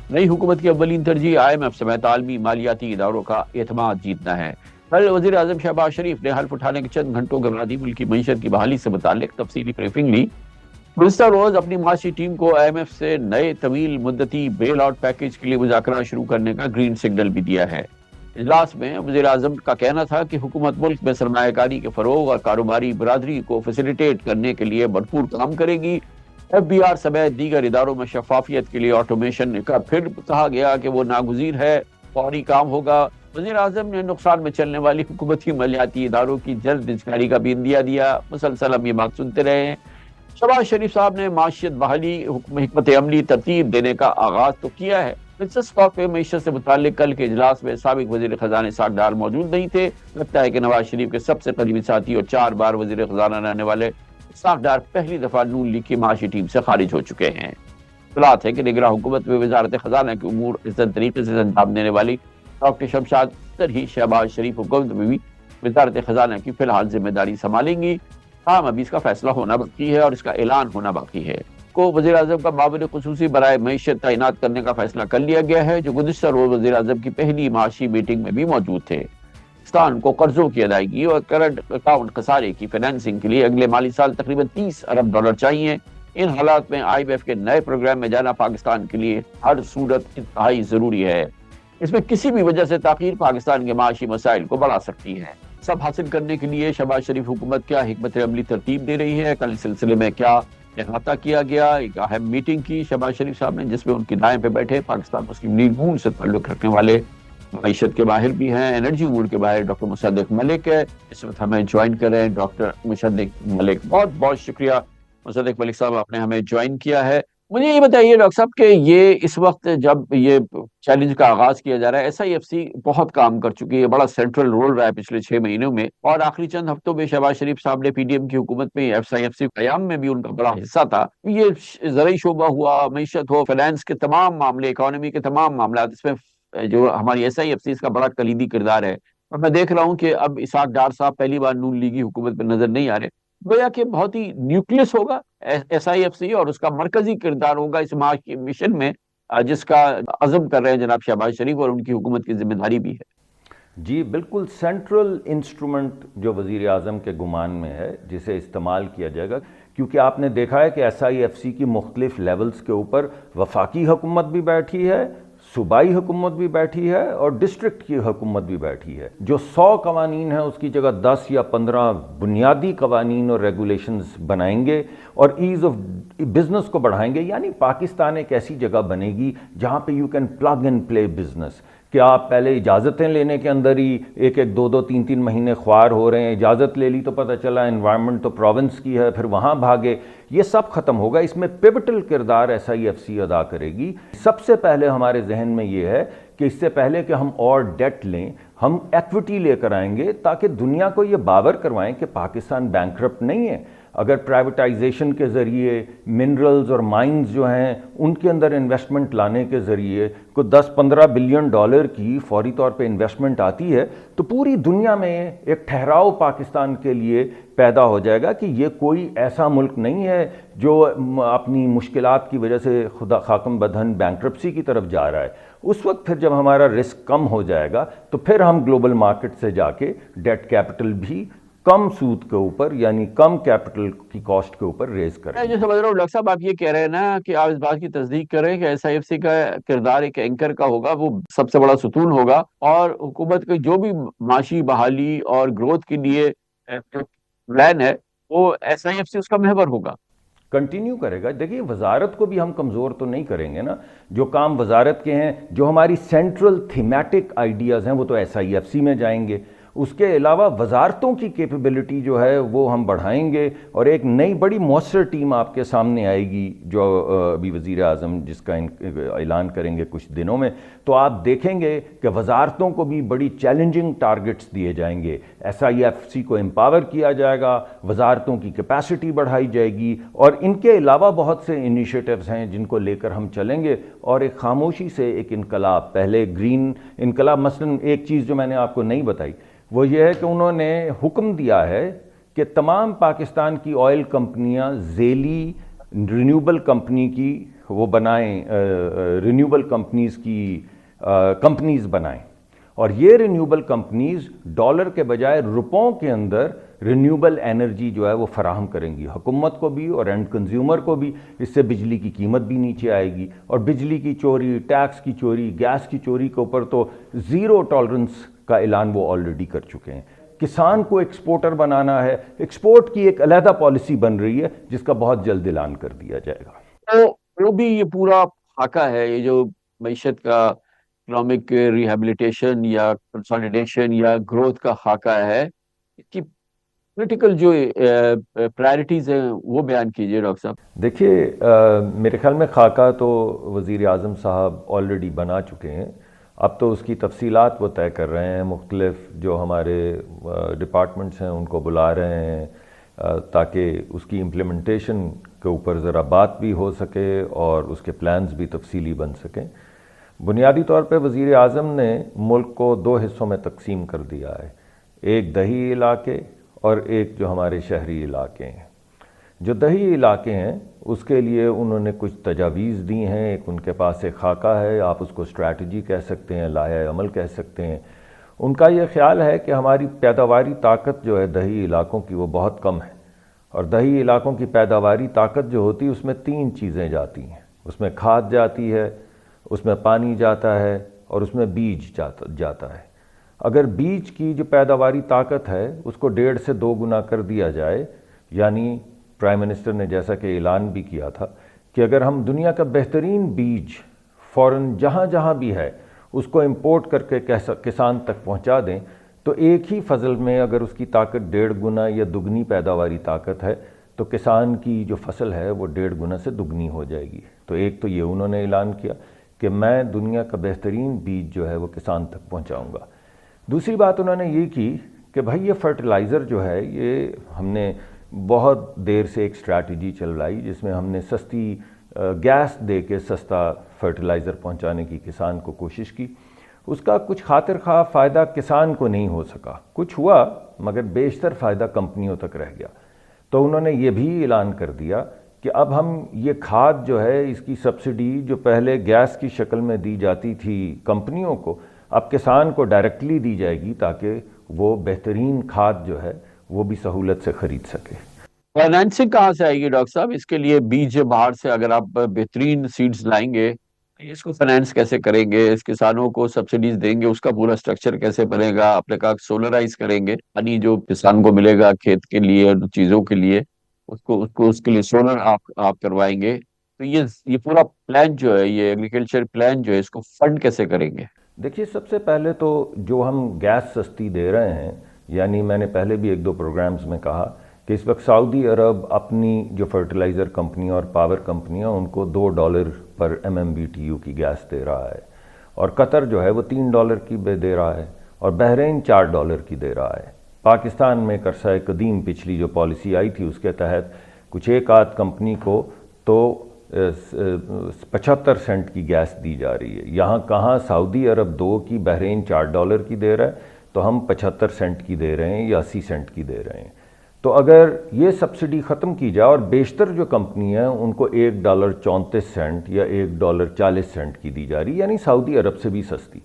نئی حکومت کی اولین ترجیح IMF سمیت عالمی مالیاتی اداروں کا اعتماد جیتنا ہے۔ کل وزیر اعظم شہباز شریف نے حلف اٹھانے کے چند گھنٹوں کے بعد ہی ملک کی معیشت کی بحالی سے متعلق تفصیلی بریفنگ لی۔ گزشتہ روز اپنی معاشی ٹیم کو IMF سے نئے طویل مدتی بیل آؤٹ پیکیج کے لیے مذاکرات شروع کرنے کا گرین سگنل بھی دیا ہے۔ اجلاس میں وزیر اعظم کا کہنا تھا کہ حکومت ملک میں سرمایہ کاری کے فروغ اور کاروباری برادری کو فیسیلیٹیٹ کرنے کے لیے بھرپور کام کرے گی۔ FBR سمیت دیگر اداروں میں شفافیت کے لیے آٹومیشن کا پھر کہا گیا کہ وہ ناگزیر ہے، فوری کام ہوگا۔ وزیر اعظم نے نقصان میں چلنے والی حکومتی مالیاتی اداروں کی جلد انسکاری کا بھی عندیہ دیا۔ مسلسل ہم یہ بات سنتے رہے ہیں۔ شہباز شریف صاحب نے معیشت بحالی حکمت عملی ترتیب دینے کا آغاز تو کیا ہے۔ پرنسس کاف پہ معیشت سے متعلق کل کے اجلاس میں سابق وزیر خزانہ اسحاق ڈار موجود نہیں تھے۔ لگتا ہے کہ نواز شریف کے سب سے قریبی ساتھی اور 4 بار وزیر خزانہ رہنے والے اسحاق ڈار پہلی دفعہ نون لیگ کی معاشی ٹیم سے خارج ہو چکے ہیں۔ اطلاعات ہے کہ نگراں حکومت میں وزارت خزانہ کے امور احسن طریقے سے انجام دینے والی ڈاکٹر شمشاد اختر ہی شہباز شریف حکومت میں بھی وزارت خزانہ کی فی الحال ذمہ داری سنبھالیں گی۔ تاہم ابھی اس کا فیصلہ ہونا باقی ہے اور اس کا اعلان ہونا باقی ہے۔ کو وزیر اعظم کا معاون خصوصی برائے معیشت تعینات کرنے کا فیصلہ کر لیا گیا ہے، جو گزشتہ روز وزیر اعظم کی پہلی معاشی میٹنگ میں بھی موجود تھے۔ پاکستان کو قرضوں کی ادائیگی اور کرنٹ اکاؤنٹ خسارے کی فائنینسنگ کے لیے اگلے مالی سال تقریباً $30 ارب چاہیے۔ ان حالات میں IMF کے نئے پروگرام میں جانا پاکستان کے لیے ہر صورت انتہائی ضروری ہے۔ اس میں کسی بھی وجہ سے تاخیر پاکستان کے معاشی مسائل کو بڑھا سکتی ہے۔ سب حاصل کرنے کے لیے شہباز شریف حکومت کیا حکمت عملی ترتیب دے رہی ہے؟ کل اس سلسلے میں کیا احاطہ کیا گیا؟ ایک اہم میٹنگ کی شہباز شریف صاحب نے، جس میں ان کی دائیں پہ بیٹھے پاکستان مسلم لیگ نون سے تعلق رکھنے والے معیشت کے باہر بھی ہیں، انرجی امور کے باہر ڈاکٹر مصدق ملک ہے۔ اس وقت ہمیں جوائن کر رہے ہیں ڈاکٹر مصدق ملک۔ بہت بہت شکریہ مصدق ملک صاحب، آپ نے ہمیں جوائن کیا ہے۔ مجھے یہ بتائیے ڈاکٹر صاحب کہ یہ اس وقت جب یہ چیلنج کا آغاز کیا جا رہا ہے، SIFC بہت کام کر چکی ہے، بڑا سینٹرل رول رہا ہے پچھلے 6 مہینوں میں، اور آخری چند ہفتوں میں شہباز شریف صاحب نے PDM کی حکومت میں SIFC قیام میں بھی ان کا بڑا حصہ تھا۔ یہ زرعی شعبہ ہوا، معیشت ہو، فائنانس کے تمام معاملے، اکانومی کے تمام معاملات، اس میں جو ہماری SIFC اس کا بڑا کلیدی کردار ہے۔ اور میں دیکھ رہا ہوں کہ اب اسحاق ڈار صاحب پہلی بار نون لیگی حکومت میں نظر نہیں آ رہے، گویا کہ بہت ہی نیوکلس ہوگا SIFC اور اس کا مرکزی کردار ہوگا اس معاشی مشن میں، جس کا عزم کر رہے ہیں جناب شہباز شریف، اور ان کی حکومت کی ذمہ داری بھی ہے۔ جی بالکل، سینٹرل انسٹرومنٹ جو وزیر اعظم کے گمان میں ہے، جسے استعمال کیا جائے گا، کیونکہ آپ نے دیکھا ہے کہ SIFC کی مختلف لیولز کے اوپر وفاقی حکومت بھی بیٹھی ہے، صوبائی حکومت بھی بیٹھی ہے اور ڈسٹرکٹ کی حکومت بھی بیٹھی ہے۔ جو 100 قوانین ہیں اس کی جگہ 10 یا 15 بنیادی قوانین اور ریگولیشنز بنائیں گے اور ایز آف بزنس کو بڑھائیں گے۔ یعنی پاکستان ایک ایسی جگہ بنے گی جہاں پہ you can plug and play business, کہ آپ پہلے اجازتیں لینے کے اندر ہی ایک 2 3 مہینے خوار ہو رہے ہیں، اجازت لے لی تو پتہ چلا انوائرمنٹ تو پروونس کی ہے، پھر وہاں بھاگے، یہ سب ختم ہوگا۔ اس میں پیوٹل کردار SIFC ادا کرے گی۔ سب سے پہلے ہمارے ذہن میں یہ ہے کہ اس سے پہلے کہ ہم اور ڈیٹ لیں، ہم ایکوٹی لے کر آئیں گے تاکہ دنیا کو یہ باور کروائیں کہ پاکستان بینکرپٹ نہیں ہے۔ اگر پرائیویٹائزیشن کے ذریعے منرلز اور مائنز جو ہیں ان کے اندر انویسٹمنٹ لانے کے ذریعے کوئی 10-15 بلین ڈالر کی فوری طور پہ انویسٹمنٹ آتی ہے، تو پوری دنیا میں ایک ٹھہراؤ پاکستان کے لیے پیدا ہو جائے گا کہ یہ کوئی ایسا ملک نہیں ہے جو اپنی مشکلات کی وجہ سے خدا خاکم بدہن بینکرپسی کی طرف جا رہا ہے۔ اس وقت پھر جب ہمارا رسک کم ہو جائے گا تو پھر ہم گلوبل مارکیٹ سے جا کے ڈیٹ کیپٹل بھی کم سود کے اوپر، یعنی کم کیپٹل کی کاسٹ کے اوپر ریز کریں۔ میں جو سمجھ رہا ہوں ڈاکٹر صاحب، آپ یہ کہہ رہے ہیں نا کہ آپ اس بات کی تصدیق کر رہے ہیں کہ SIFC کا کردار ایک اینکر کا ہوگا، وہ سب سے بڑا ستون ہوگا، اور حکومت کے جو بھی معاشی بحالی اور گروتھ کے لیے پلان ہے وہ SIFC اس کا محور ہوگا، کنٹینیو کرے گا۔ دیکھیے وزارت کو بھی ہم کمزور تو نہیں کریں گے نا، جو کام وزارت کے ہیں، جو ہماری سینٹرل تھیمیٹک آئیڈیاز ہیں وہ تو SIFC میں جائیں گے۔ اس کے علاوہ وزارتوں کی کیپیبلٹی جو ہے وہ ہم بڑھائیں گے، اور ایک نئی بڑی مؤثر ٹیم آپ کے سامنے آئے گی جو ابھی وزیر اعظم جس کا اعلان کریں گے کچھ دنوں میں، تو آپ دیکھیں گے کہ وزارتوں کو بھی بڑی چیلنجنگ ٹارگٹس دیے جائیں گے۔ SIFC کو امپاور کیا جائے گا، وزارتوں کی کیپیسٹی بڑھائی جائے گی، اور ان کے علاوہ بہت سے انیشیٹوز ہیں جن کو لے کر ہم چلیں گے، اور ایک خاموشی سے ایک انقلاب، پہلے گرین انقلاب۔ مثلا ایک چیز جو میں نے آپ کو نہیں بتائی وہ یہ ہے کہ انہوں نے حکم دیا ہے کہ تمام پاکستان کی آئل کمپنیاں ذیلی رینیوبل کمپنی کی وہ بنائیں، رینیوبل کمپنیز کی کمپنیز بنائیں، اور یہ رینیوبل کمپنیز ڈالر کے بجائے روپوں کے اندر رینیوبل انرجی جو ہے وہ فراہم کریں گی حکومت کو بھی اور اینڈ کنزیومر کو بھی. اس سے بجلی کی قیمت بھی نیچے آئے گی، اور بجلی کی چوری، ٹیکس کی چوری، گیس کی چوری کے اوپر تو زیرو ٹالرنس کا اعلان وہ آلریڈی کر چکے ہیں. کسان کو ایکسپورٹر بنانا ہے، ایکسپورٹ کی ایک علیحدہ پالیسی بن رہی ہے جس کا بہت جلد اعلان کر دیا جائے گا. تو وہ بھی یہ پورا خاکہ ہے، یہ جو معیشت کا اکنامک ریہیبلیٹیشن یا کنسالیڈیشن یا گروتھ کا خاکہ ہے، اس کی پولیٹیکل جو پرائرٹیز ہیں وہ بیان کیجیے ڈاکٹر صاحب. دیکھیے، میرے خیال میں خاکہ تو وزیر اعظم صاحب آلریڈی بنا چکے ہیں. اب تو اس کی تفصیلات وہ طے کر رہے ہیں، مختلف جو ہمارے ڈپارٹمنٹس ہیں ان کو بلا رہے ہیں تاکہ اس کی امپلیمنٹیشن کے اوپر ذرا بات بھی ہو سکے اور اس کے پلانز بھی تفصیلی بن سکیں. بنیادی طور پہ وزیر اعظم نے ملک کو دو حصوں میں تقسیم کر دیا ہے، ایک دیہی علاقے اور ایک جو ہمارے شہری علاقے ہیں. جو دیہی علاقے ہیں اس کے لیے انہوں نے کچھ تجاویز دی ہیں، ایک ان کے پاس ایک خاکہ ہے، آپ اس کو اسٹریٹجی کہہ سکتے ہیں، لائحہ عمل کہہ سکتے ہیں. ان کا یہ خیال ہے کہ ہماری پیداواری طاقت جو ہے دیہی علاقوں کی وہ بہت کم ہے، اور دیہی علاقوں کی پیداواری طاقت جو ہوتی ہے اس میں تین چیزیں جاتی ہیں. اس میں کھاد جاتی ہے، اس میں پانی جاتا ہے، اور اس میں بیج جاتا ہے. اگر بیج کی جو پیداواری طاقت ہے اس کو 1.5 سے 2 گنا کر دیا جائے، یعنی پرائم منسٹر نے جیسا کہ اعلان بھی کیا تھا کہ اگر ہم دنیا کا بہترین بیج فوراً جہاں جہاں بھی ہے اس کو امپورٹ کر کے کسان تک پہنچا دیں، تو ایک ہی فصل میں اگر اس کی طاقت 1.5 گنا یا دگنی پیداواری طاقت ہے تو کسان کی جو فصل ہے وہ 1.5 گنا سے دگنی ہو جائے گی. تو ایک تو یہ انہوں نے اعلان کیا کہ میں دنیا کا بہترین بیج جو ہے وہ کسان تک پہنچاؤں گا. دوسری بات انہوں نے یہ کی کہ بھائی یہ فرٹیلائزر جو ہے، یہ ہم نے بہت دیر سے ایک اسٹریٹجی چلائی جس میں ہم نے سستی گیس دے کے سستا فرٹیلائزر پہنچانے کی کسان کو کوشش کی. اس کا کچھ خاطر خواہ فائدہ کسان کو نہیں ہو سکا، کچھ ہوا مگر بیشتر فائدہ کمپنیوں تک رہ گیا. تو انہوں نے یہ بھی اعلان کر دیا کہ اب ہم یہ کھاد جو ہے اس کی سبسڈی جو پہلے گیس کی شکل میں دی جاتی تھی کمپنیوں کو، اب کسان کو ڈائریکٹلی دی جائے گی تاکہ وہ بہترین کھاد جو ہے وہ بھی سہولت سے خرید سکے. فائنینسنگ کہاں سے آئے گی ڈاکٹر صاحب اس کے لیے؟ بیج باہر سے اگر آپ بہترین سیڈز لائیں گے، اس کو فائنینس کیسے کریں گے؟ اس کسانوں کو سبسڈیز دیں گے، اس کا پورا سٹرکچر کیسے بنے گا؟ آپ نے کہا سولرائز کریں گے، یعنی جو کسان کو ملے گا کھیت کے لیے چیزوں کے لیے اس کے لیے سولر آپ کروائیں گے. تو یہ پورا پلان جو ہے، یہ ایگریکلچر پلان جو ہے، اس کو فنڈ کیسے کریں گے؟ دیکھیے، سب سے پہلے تو جو ہم گیس سستی دے رہے ہیں، یعنی میں نے پہلے بھی 1-2 پروگرامز میں کہا کہ اس وقت سعودی عرب اپنی جو فرٹیلائزر کمپنیاں اور پاور کمپنیاں ان کو $2 پر MMBTU کی گیس دے رہا ہے، اور قطر جو ہے وہ $3 کی دے رہا ہے، اور بحرین $4 کی دے رہا ہے. پاکستان میں ایک عرصہ قدیم پچھلی جو پالیسی آئی تھی اس کے تحت کچھ ایک آدھ کمپنی کو تو 75 سینٹ کی گیس دی جا رہی ہے. یہاں کہاں سعودی عرب 2 کی، بحرین $4 کی دے رہا ہے، تو ہم 75 سینٹ کی دے رہے ہیں یا 80 سینٹ کی دے رہے ہیں. تو اگر یہ سبسڈی ختم کی جائے، اور بیشتر جو کمپنی ہیں ان کو $1.34 یا $1.40 کی دی جا رہی ہے، یعنی سعودی عرب سے بھی سستی،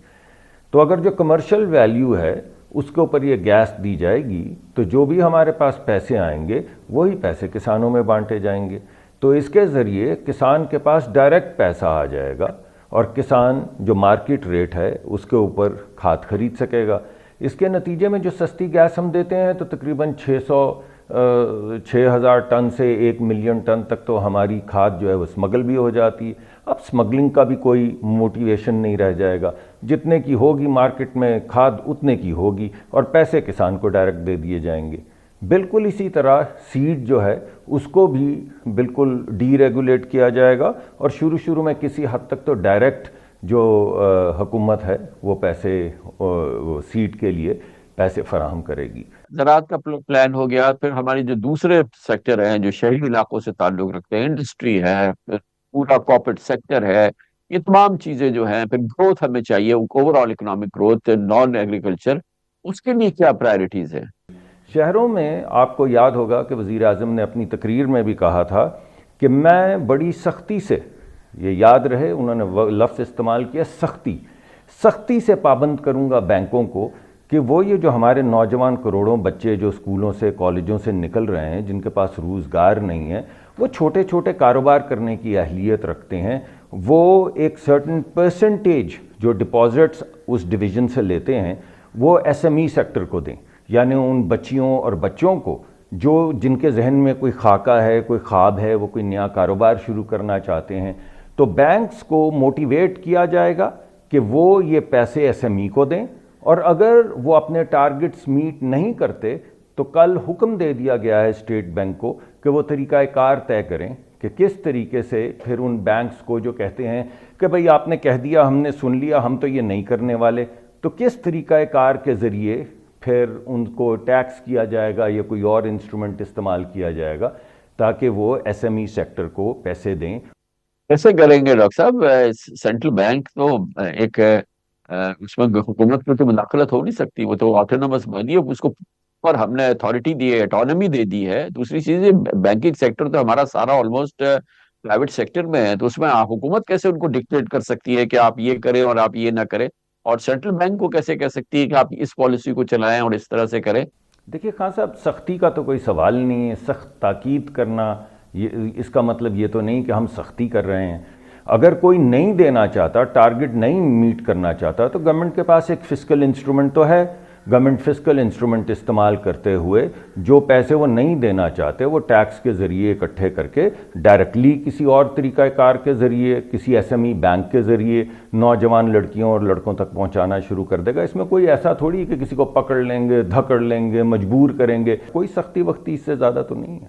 تو اگر جو کمرشل ویلیو ہے اس کے اوپر یہ گیس دی جائے گی تو جو بھی ہمارے پاس پیسے آئیں گے وہی پیسے کسانوں میں بانٹے جائیں گے. تو اس کے ذریعے کسان کے پاس ڈائریکٹ پیسہ آ جائے گا، اور کسان جو مارکیٹ ریٹ ہے اس کے اوپر کھاد خرید سکے گا. اس کے نتیجے میں جو سستی گیس ہم دیتے ہیں تو تقریباً 6,000 ٹن سے 1 ملین ٹن تک تو ہماری کھاد جو ہے وہ سمگل بھی ہو جاتی ہے. اب سمگلنگ کا بھی کوئی موٹیویشن نہیں رہ جائے گا، جتنے کی ہوگی مارکیٹ میں کھاد اتنے کی ہوگی، اور پیسے کسان کو ڈائریکٹ دے دیے جائیں گے. بالکل اسی طرح سیڈ جو ہے اس کو بھی بالکل ڈی ریگولیٹ کیا جائے گا، اور شروع میں کسی حد تک تو ڈائریکٹ جو حکومت ہے وہ پیسے سیڈ کے لیے پیسے فراہم کرے گی. زراعت کا پلان ہو گیا، پھر ہماری جو دوسرے سیکٹر ہیں جو شہری علاقوں سے تعلق رکھتے ہیں، انڈسٹری ہے، پورا کارپوریٹ سیکٹر ہے، یہ تمام چیزیں جو ہیں، پھر گروتھ ہمیں چاہیے، overall economic growth, non agriculture, اس کے لیے کیا پرائرٹیز ہیں؟ شہروں میں آپ کو یاد ہوگا کہ وزیر اعظم نے اپنی تقریر میں بھی کہا تھا کہ میں بڑی سختی سے یہ یاد رہے انہوں نے لفظ استعمال کیا سختی، سختی سے پابند کروں گا بینکوں کو کہ وہ یہ جو ہمارے نوجوان کروڑوں بچے جو اسکولوں سے کالجوں سے نکل رہے ہیں جن کے پاس روزگار نہیں ہے، وہ چھوٹے چھوٹے کاروبار کرنے کی اہلیت رکھتے ہیں، وہ ایک سرٹن پرسنٹیج جو ڈپازٹس اس ڈویژن سے لیتے ہیں وہ ایس ایم ای سیکٹر کو دیں، یعنی ان بچیوں اور بچوں کو جو جن کے ذہن میں کوئی خاکہ ہے، کوئی خواب ہے، وہ کوئی نیا کاروبار شروع کرنا چاہتے ہیں، تو بینکس کو موٹیویٹ کیا جائے گا کہ وہ یہ پیسے ایس ایم ای کو دیں، اور اگر وہ اپنے ٹارگٹس میٹ نہیں کرتے تو کل حکم دے دیا گیا ہے اسٹیٹ بینک کو کہ وہ طریقہ کار طے کریں کہ کس طریقے سے پھر ان بینکس کو جو کہتے ہیں کہ بھئی آپ نے کہہ دیا، ہم نے سن لیا، ہم تو یہ نہیں کرنے والے، تو کس طریقہ کار کے ذریعے پھر ان کو ٹیکس کیا جائے گا یا کوئی اور انسٹرومنٹ استعمال کیا جائے گا تاکہ وہ ایس ایم ای سیکٹر کو پیسے دیں۔ کیسے کریں گے ڈاکٹر صاحب؟ سینٹرل بینک تو ایک اس میں حکومت میں تو مداخلت ہو نہیں سکتی، وہ تو آٹونومس بنی ہے، اس کو پر ہم نے اتھارٹی دی ہے، اٹانومی دے دی ہے۔ دوسری چیز بینکنگ سیکٹر تو ہمارا سارا آلموسٹ پرائیویٹ سیکٹر میں ہے، تو اس میں حکومت کیسے ان کو ڈکٹیٹ کر سکتی ہے کہ آپ یہ کریں اور آپ یہ نہ کریں، اور سینٹرل بینک کو کیسے کہہ سکتی ہے کہ آپ اس پالیسی کو چلائیں اور اس طرح سے کریں؟ دیکھیے خان صاحب، سختی کا تو کوئی سوال نہیں ہے، سخت تاکید کرنا اس کا مطلب یہ تو نہیں کہ ہم سختی کر رہے ہیں۔ اگر کوئی نہیں دینا چاہتا، ٹارگٹ نہیں میٹ کرنا چاہتا، تو گورنمنٹ کے پاس ایک فسکل انسٹرومنٹ تو ہے، گورنمنٹ فسکل انسٹرومنٹ استعمال کرتے ہوئے جو پیسے وہ نہیں دینا چاہتے وہ ٹیکس کے ذریعے اکٹھے کر کے ڈائریکٹلی کسی اور طریقہ کار کے ذریعے، کسی ایس ایم ای بینک کے ذریعے نوجوان لڑکیوں اور لڑکوں تک پہنچانا شروع کر دے گا۔ اس میں کوئی ایسا تھوڑی کہ کسی کو پکڑ لیں گے، دھکڑ لیں گے، مجبور کریں گے، کوئی سختی وقتی اس سے زیادہ تو نہیں ہے۔